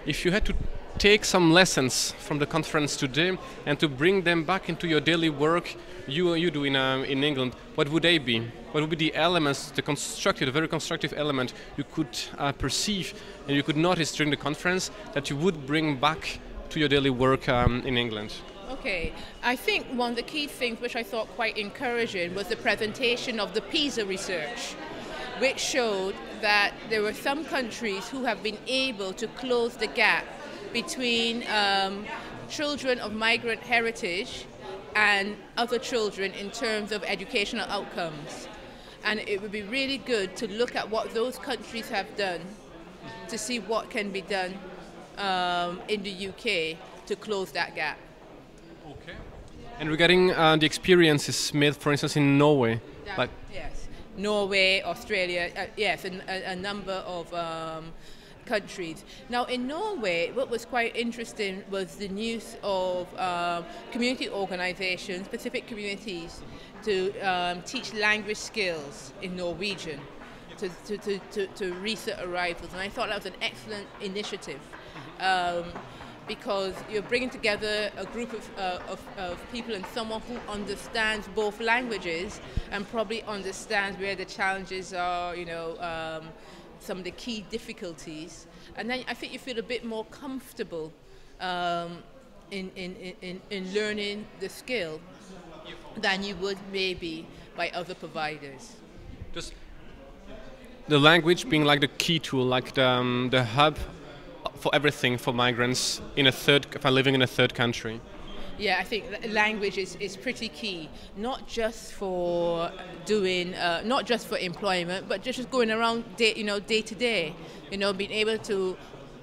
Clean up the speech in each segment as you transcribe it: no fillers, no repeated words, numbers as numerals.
if you had to take some lessons from the conference today and to bring them back into your daily work you do in England, what would they be? What would be the elements, the very constructive element you could perceive and you could notice during the conference that you would bring back to your daily work in England? Okay, I think one of the key things which I thought quite encouraging was the presentation of the PISA research, which showed that there were some countries who have been able to close the gap between children of migrant heritage and other children in terms of educational outcomes. And it would be really good to look at what those countries have done to see what can be done in the UK to close that gap. Okay. And regarding the experiences made, for instance, in Norway? Yes, Norway, Australia, yes, a number of countries. Now in Norway, what was quite interesting was the use of community organizations, specific communities, to teach language skills in Norwegian to recent arrivals. And I thought that was an excellent initiative because you're bringing together a group of people and someone who understands both languages and probably understands where the challenges are, you know, some of the key difficulties, and then I think you feel a bit more comfortable in learning the skill than you would maybe by other providers. Just the language being like the key tool, like the hub for everything for migrants if I'm living in a third country. Yeah, I think language is pretty key, not just for doing, not just for employment, but just going around day to day. You know, being able to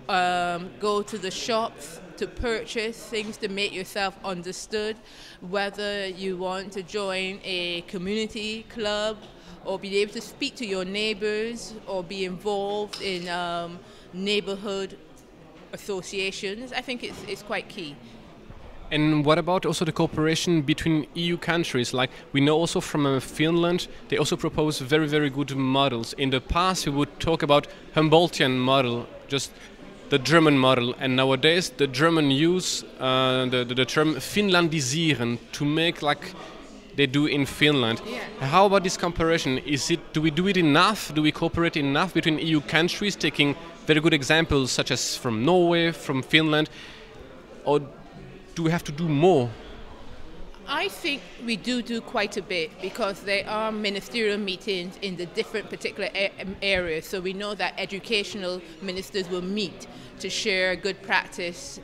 go to the shops to purchase things to make yourself understood, whether you want to join a community club or be able to speak to your neighbors or be involved in neighborhood associations. I think it's quite key. And what about also the cooperation between EU countries? Like we know also from Finland, they also propose very, very good models. In the past, we would talk about Humboldtian model, just the German model. And nowadays, the German use the term Finlandisieren to make like they do in Finland. Yeah. How about this comparison? Do we do it enough? Do we cooperate enough between EU countries, taking very good examples such as from Norway, from Finland, or do we have to do more? I think we do quite a bit because there are ministerial meetings in the different particular areas. So we know that educational ministers will meet to share good practice.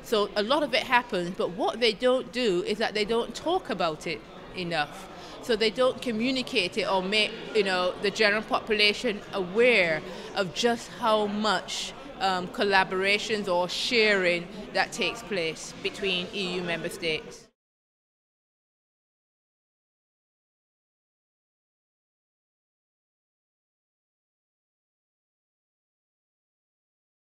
So a lot of it happens, but what they don't do is that they don't talk about it enough. So they don't communicate it or make the general population aware of just how much collaborations or sharing that takes place between EU member states.